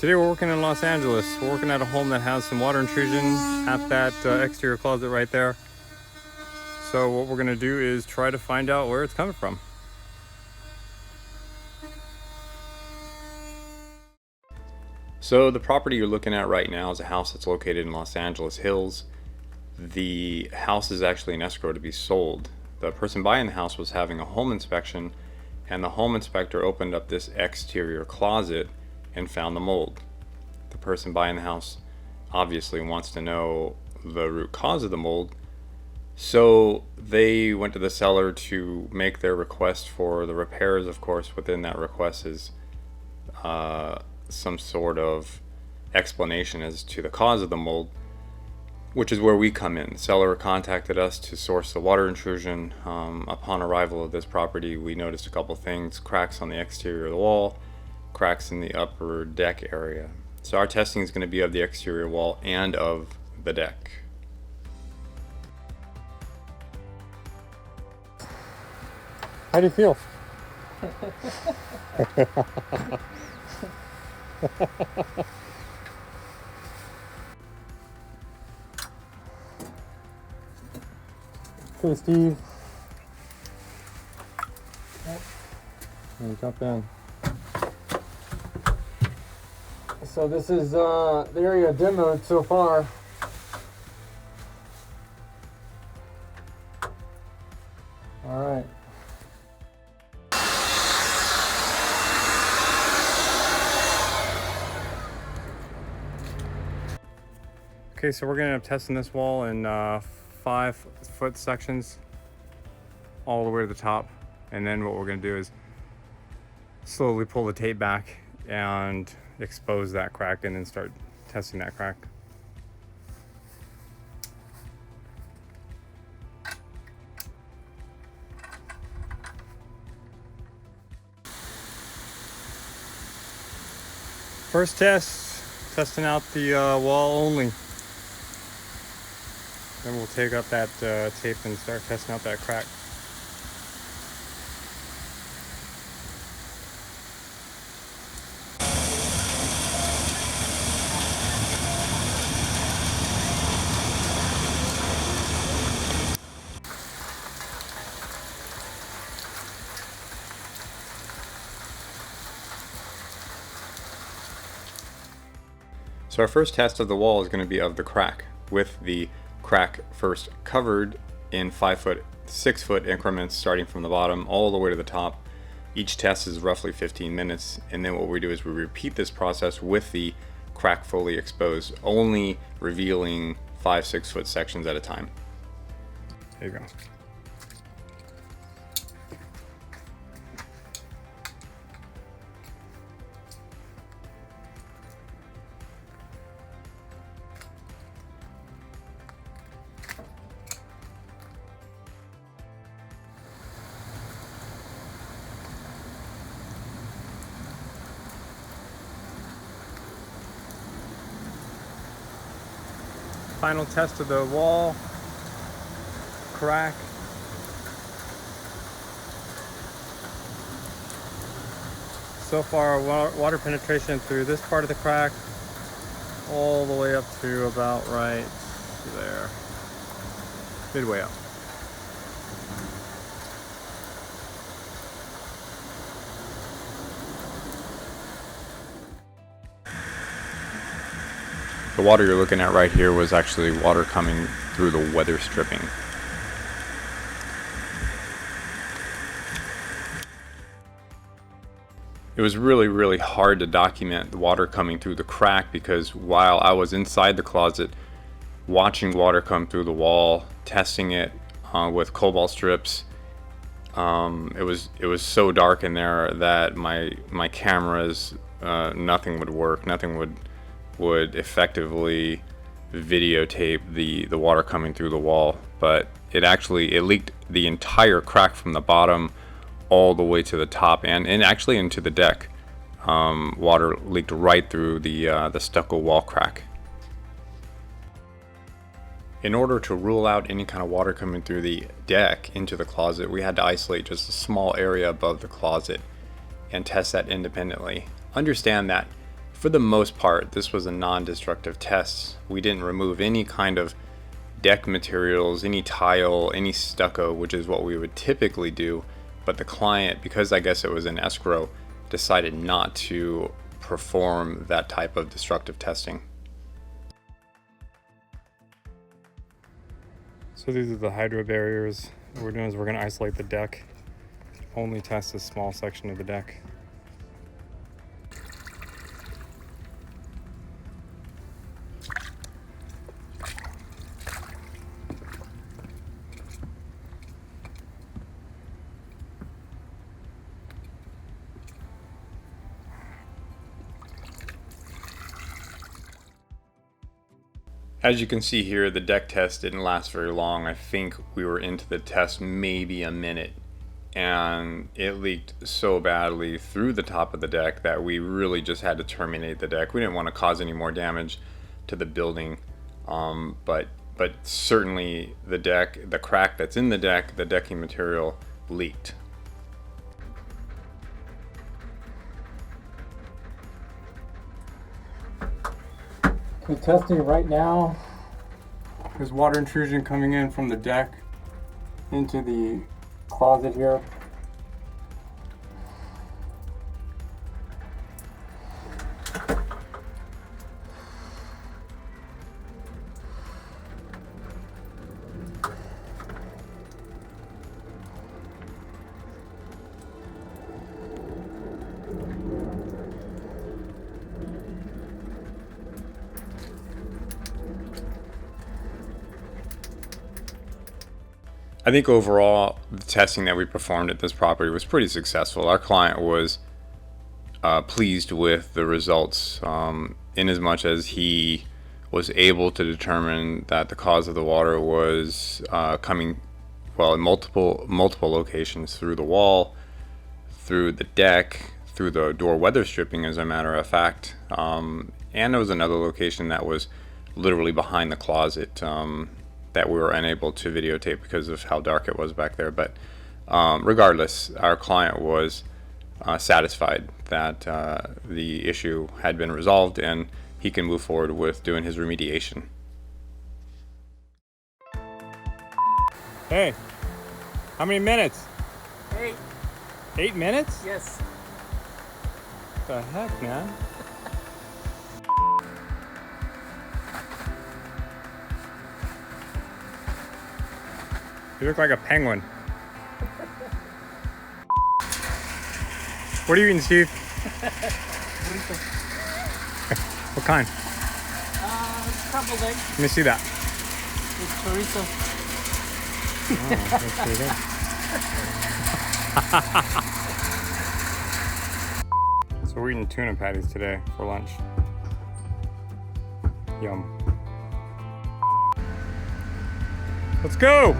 Today we're working in Los Angeles. We're working at a home that has some water intrusion at that exterior closet right there. So what we're gonna do is try to find out where it's coming from. So the property you're looking at right now is a house that's located in Los Angeles Hills. The house is actually in escrow to be sold. The person buying the house was having a home inspection, and the home inspector opened up this exterior closet and found the mold. The person buying the house obviously wants to know the root cause of the mold, so they went to the seller to make their request for the repairs. Of course, within that request is some sort of explanation as to the cause of the mold, which is where we come in. The seller contacted us to source the water intrusion. Upon arrival of this property, we noticed a couple things: cracks on the exterior of the wall, cracks in the upper deck area. So our testing is going to be of the exterior wall and of the deck. How do you feel? Okay, Steve. Let me jump in. So this is the area demoed so far. All right. Okay, so we're gonna end up testing this wall in 5-foot sections all the way to the top, and then what we're gonna do is slowly pull the tape back and expose that crack and then start testing that crack. First test, testing out the wall only. Then we'll take up that tape and start testing out that crack. So our first test of the wall is going to be of the crack, with the crack first covered in 5-foot, 6-foot increments starting from the bottom all the way to the top. Each test is roughly 15 minutes, and then what we do is we repeat this process with the crack fully exposed, only revealing 5-6-foot sections at a time. There you go. Final test of the wall crack. So far, water penetration through this part of the crack all the way up to about right there, midway up. The water you're looking at right here was actually water coming through the weather stripping. It was really hard to document the water coming through the crack, because while I was inside the closet watching water come through the wall, testing it with cobalt strips, it was so dark in there that my cameras, nothing would work. Nothing would effectively videotape the water coming through the wall. But it leaked the entire crack from the bottom all the way to the top, and actually into the deck. Water leaked right through the stucco wall crack. In order to rule out any kind of water coming through the deck into the closet, we had to isolate just a small area above the closet and test that independently. Understand that for the most part, this was a non-destructive test. We didn't remove any kind of deck materials, any tile, any stucco, which is what we would typically do. But the client, because I guess it was in escrow, decided not to perform that type of destructive testing. So these are the hydro barriers. What we're doing is we're going to isolate the deck, only test a small section of the deck. As you can see here, the deck test didn't last very long. I think we were into the test maybe a minute, and it leaked so badly through the top of the deck that we really just had to terminate the deck. We didn't want to cause any more damage to the building, but certainly the deck, the crack that's in the deck, the decking material leaked. Okay, testing right now. There's water intrusion coming in from the deck into the closet here. I think overall, the testing that we performed at this property was pretty successful. Our client was pleased with the results, in as much as he was able to determine that the cause of the water was coming, well, in multiple locations, through the wall, through the deck, through the door weather stripping, as a matter of fact, and there was another location that was literally behind the closet, that we were unable to videotape because of how dark it was back there. But regardless, our client was satisfied that the issue had been resolved and he can move forward with doing his remediation. Hey, how many minutes? 8. 8 minutes? Yes. What the heck, man? You look like a penguin. What are you eating, Steve? What kind? Scrambled egg Let me see that. with chorizo. Oh, that's pretty good. So we're eating tuna patties today for lunch. Yum. Let's go!